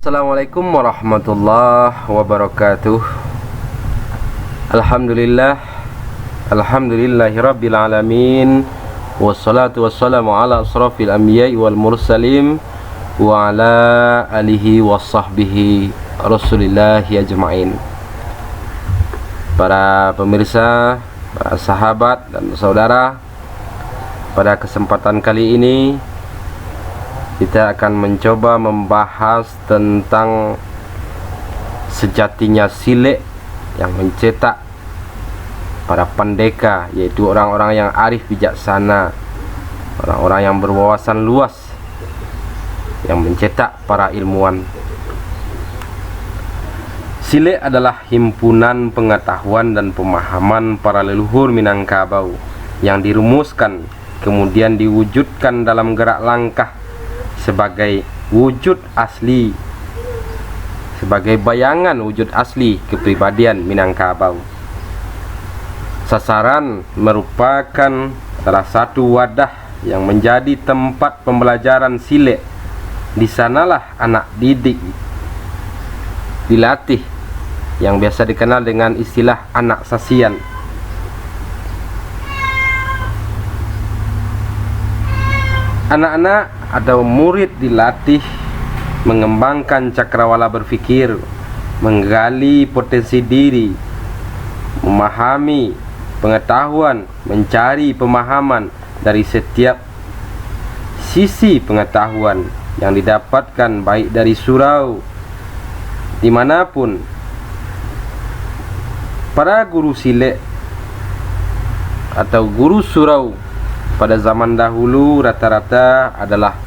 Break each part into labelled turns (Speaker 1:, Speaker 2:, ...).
Speaker 1: Assalamualaikum warahmatullahi wabarakatuh. Alhamdulillahirabbil alamin. Wassalatu wassalamu ala asrafil anbiya'i wal mursalin wa ala alihi washabbihi rasulillahi ajma'in. Para pemirsa, para sahabat dan saudara, pada kesempatan kali ini kita akan mencoba membahas tentang sejatinya sile yang mencetak para pendeka, yaitu orang-orang yang arif bijaksana, orang-orang yang berwawasan luas, yang mencetak para ilmuwan. Sile adalah himpunan pengetahuan dan pemahaman para leluhur Minangkabau yang dirumuskan kemudian diwujudkan dalam gerak langkah sebagai wujud asli, sebagai bayangan wujud asli kepribadian Minangkabau. Sasaran merupakan salah satu wadah yang menjadi tempat pembelajaran sile. Di sanalah anak didik dilatih, yang biasa dikenal dengan istilah anak sasian. Anak-anak atau murid dilatih mengembangkan cakrawala berpikir, menggali potensi diri, memahami pengetahuan, mencari pemahaman dari setiap sisi pengetahuan yang didapatkan, baik dari surau dimanapun. Para guru sile atau guru surau pada zaman dahulu rata-rata adalah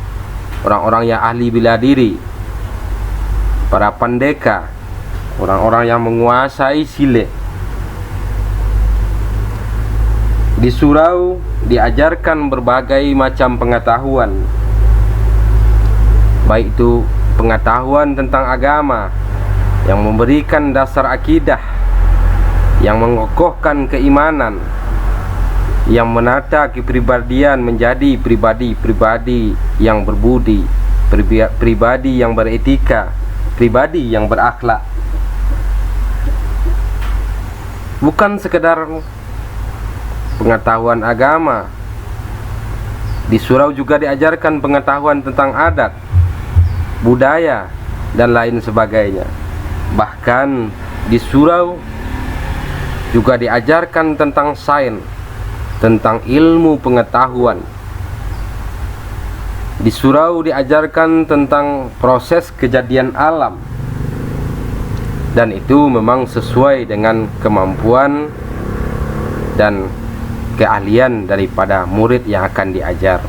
Speaker 1: orang-orang yang ahli bela diri, para pendeka, orang-orang yang menguasai sile. Di surau diajarkan berbagai macam pengetahuan, baik itu pengetahuan tentang agama yang memberikan dasar akidah, yang mengokohkan keimanan, yang menata kepribadian menjadi pribadi-pribadi yang berbudi, pribadi yang beretika, pribadi yang berakhlak. Bukan sekedar pengetahuan agama, di surau juga diajarkan pengetahuan tentang adat, budaya, dan lain sebagainya. Bahkan di surau juga diajarkan tentang sains, tentang ilmu pengetahuan. Di surau diajarkan tentang proses kejadian alam, dan itu memang sesuai dengan kemampuan dan keahlian daripada murid yang akan diajar.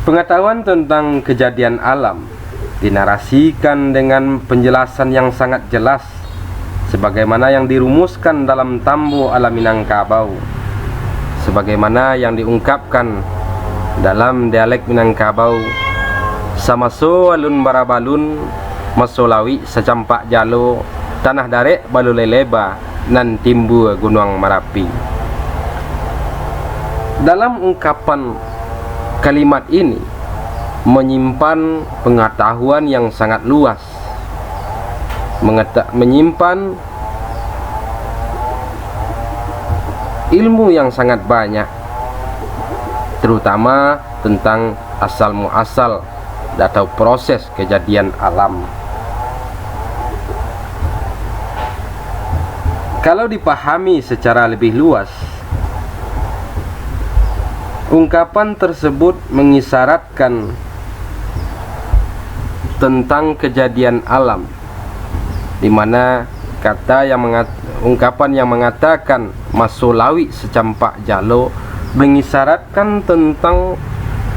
Speaker 1: Pengetahuan tentang kejadian alam dinarasikan dengan penjelasan yang sangat jelas, sebagaimana yang dirumuskan dalam Tambo Alam Minangkabau, sebagaimana yang diungkapkan dalam dialek Minangkabau, samaso alun barabalun masolawi secampak jalo tanah darek balu leleba nan timbu gunung Merapi. Dalam ungkapan kalimat ini menyimpan pengetahuan yang sangat luas, menyimpan ilmu yang sangat banyak, terutama tentang asal muasal atau proses kejadian alam. Kalau dipahami secara lebih luas, ungkapan tersebut mengisyaratkan tentang kejadian alam, di mana kata yang ungkapan yang mengatakan masolawi secampak jalo mengisyaratkan tentang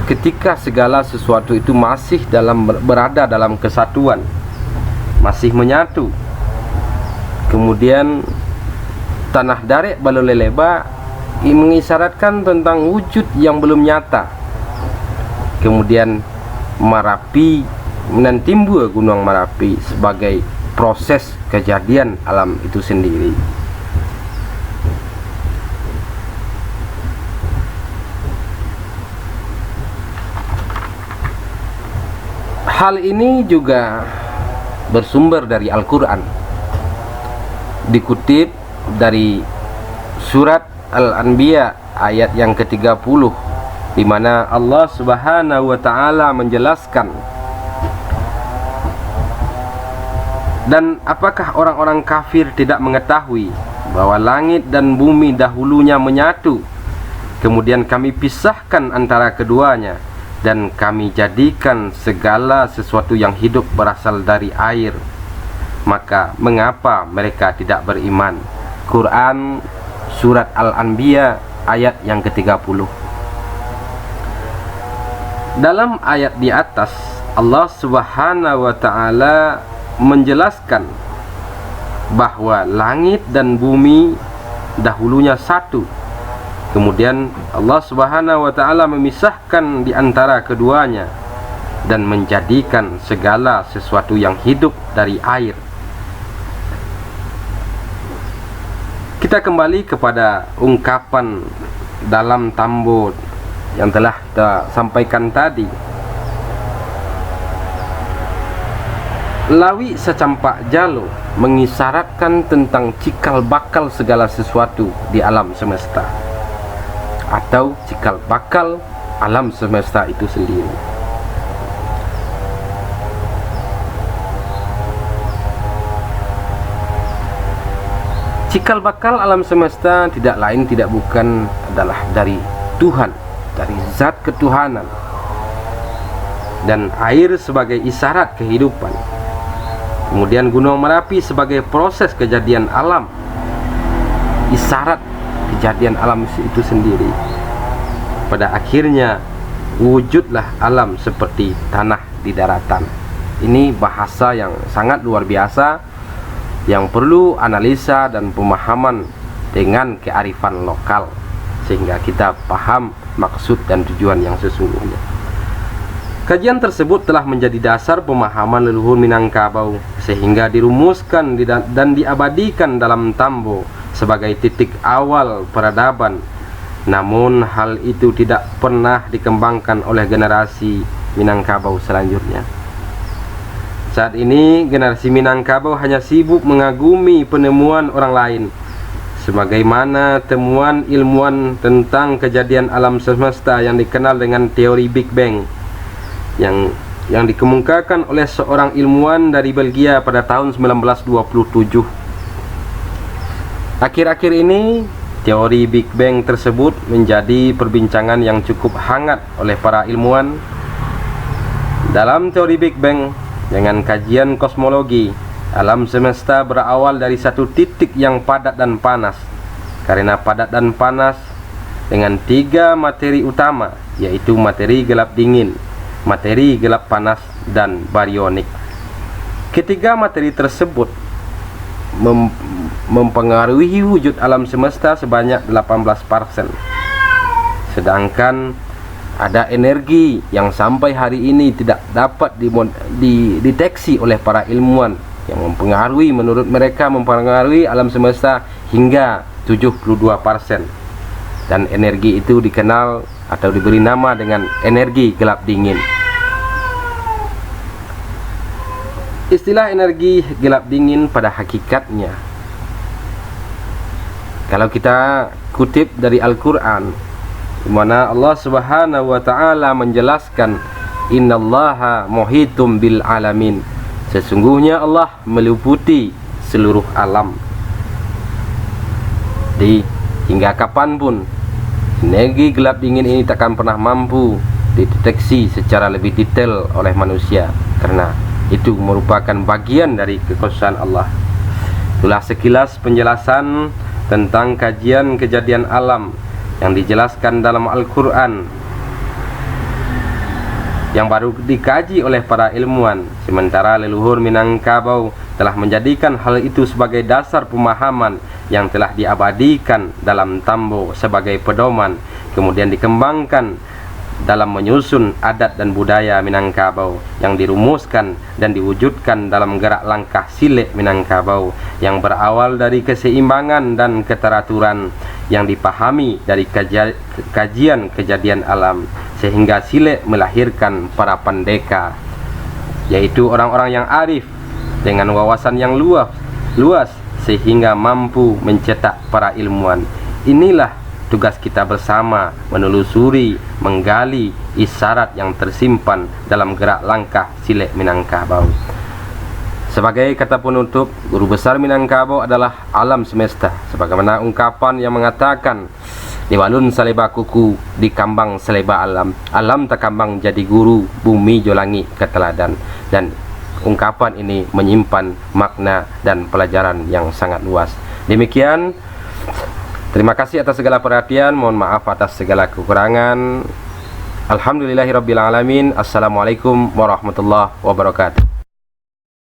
Speaker 1: ketika segala sesuatu itu masih berada dalam kesatuan, masih menyatu. Kemudian tanah darek balu leleba mengisyaratkan tentang wujud yang belum nyata. Kemudian Merapi menantimbu gunung Merapi sebagai proses kejadian alam itu sendiri. Hal ini juga bersumber dari Al-Quran, dikutip dari surat Al-Anbiya ayat yang ke-30, di mana Allah Subhanahu wa taala menjelaskan, dan apakah orang-orang kafir tidak mengetahui bahwa langit dan bumi dahulunya menyatu, kemudian kami pisahkan antara keduanya, dan kami jadikan segala sesuatu yang hidup berasal dari air, maka mengapa mereka tidak beriman? Quran surat Al-Anbiya ayat yang ke-30. Dalam ayat di atas, Allah Subhanahu wa taala menjelaskan bahwa langit dan bumi dahulunya satu. Kemudian Allah Subhanahu wa taala memisahkan di antara keduanya dan menjadikan segala sesuatu yang hidup dari air. Kita kembali kepada ungkapan dalam tambo yang telah kita sampaikan tadi. Lawi secampak jalo mengisyaratkan tentang cikal bakal segala sesuatu di alam semesta, atau cikal bakal alam semesta itu sendiri. Cikal bakal alam semesta tidak lain tidak bukan adalah dari Tuhan, dari zat ketuhanan, dan air sebagai isyarat kehidupan. Kemudian Gunung Merapi sebagai proses kejadian alam, isyarat kejadian alam itu sendiri. Pada akhirnya wujudlah alam seperti tanah di daratan. Ini bahasa yang sangat luar biasa, yang perlu analisa dan pemahaman dengan kearifan lokal, sehingga kita paham maksud dan tujuan yang sesungguhnya. Kajian tersebut telah menjadi dasar pemahaman leluhur Minangkabau, sehingga dirumuskan dan diabadikan dalam tambo sebagai titik awal peradaban. Namun hal itu tidak pernah dikembangkan oleh generasi Minangkabau selanjutnya. Saat ini generasi Minangkabau hanya sibuk mengagumi penemuan orang lain, sebagaimana temuan ilmuwan tentang kejadian alam semesta yang dikenal dengan teori Big Bang, yang dikemukakan oleh seorang ilmuwan dari Belgia pada tahun 1927. Akhir-akhir ini teori Big Bang tersebut menjadi perbincangan yang cukup hangat oleh para ilmuwan. Dalam teori Big Bang, dengan kajian kosmologi, alam semesta berawal dari satu titik yang padat dan panas. Karena padat dan panas dengan tiga materi utama, yaitu materi gelap dingin, materi gelap panas, dan barionik. Ketiga materi tersebut mempengaruhi wujud alam semesta sebanyak 18%. Sedangkan ada energi yang sampai hari ini tidak dapat dideteksi oleh para ilmuwan, yang menurut mereka mempengaruhi alam semesta hingga 72%. Dan energi itu dikenal atau diberi nama dengan energi gelap dingin. Istilah energi gelap dingin pada hakikatnya, kalau kita kutip dari Al-Quran, di mana Allah Subhanahu wa taala menjelaskan, innallaha muhitum bil alamin, sesungguhnya Allah meliputi seluruh alam. Hingga kapanpun energi gelap dingin ini takkan pernah mampu dideteksi secara lebih detail oleh manusia, karena itu merupakan bagian dari kekuasaan Allah. Itulah sekilas penjelasan tentang kajian kejadian alam yang dijelaskan dalam Al-Quran, yang baru dikaji oleh para ilmuwan, sementara leluhur Minangkabau telah menjadikan hal itu sebagai dasar pemahaman yang telah diabadikan dalam tambo sebagai pedoman, kemudian dikembangkan dalam menyusun adat dan budaya Minangkabau, yang dirumuskan dan diwujudkan dalam gerak langkah Silek Minangkabau yang berawal dari keseimbangan dan keteraturan yang dipahami dari kajian kejadian alam, sehingga Silek melahirkan para pendeka yaitu orang-orang yang arif dengan wawasan yang luas sehingga mampu mencetak para ilmuwan. Inilah tugas kita bersama, menelusuri, menggali isyarat yang tersimpan dalam gerak langkah Silek Minangkabau. Sebagai kata penutup, guru besar Minangkabau adalah alam semesta, sebagaimana ungkapan yang mengatakan, di walun saleba kuku, di kambang seleba alam, alam tak kambang jadi guru, bumi jo langit keteladan. Dan ungkapan ini menyimpan makna dan pelajaran yang sangat luas. Demikian, terima kasih atas segala perhatian, mohon maaf atas segala kekurangan. Alhamdulillahirabbil alamin. Assalamualaikum warahmatullahi wabarakatuh.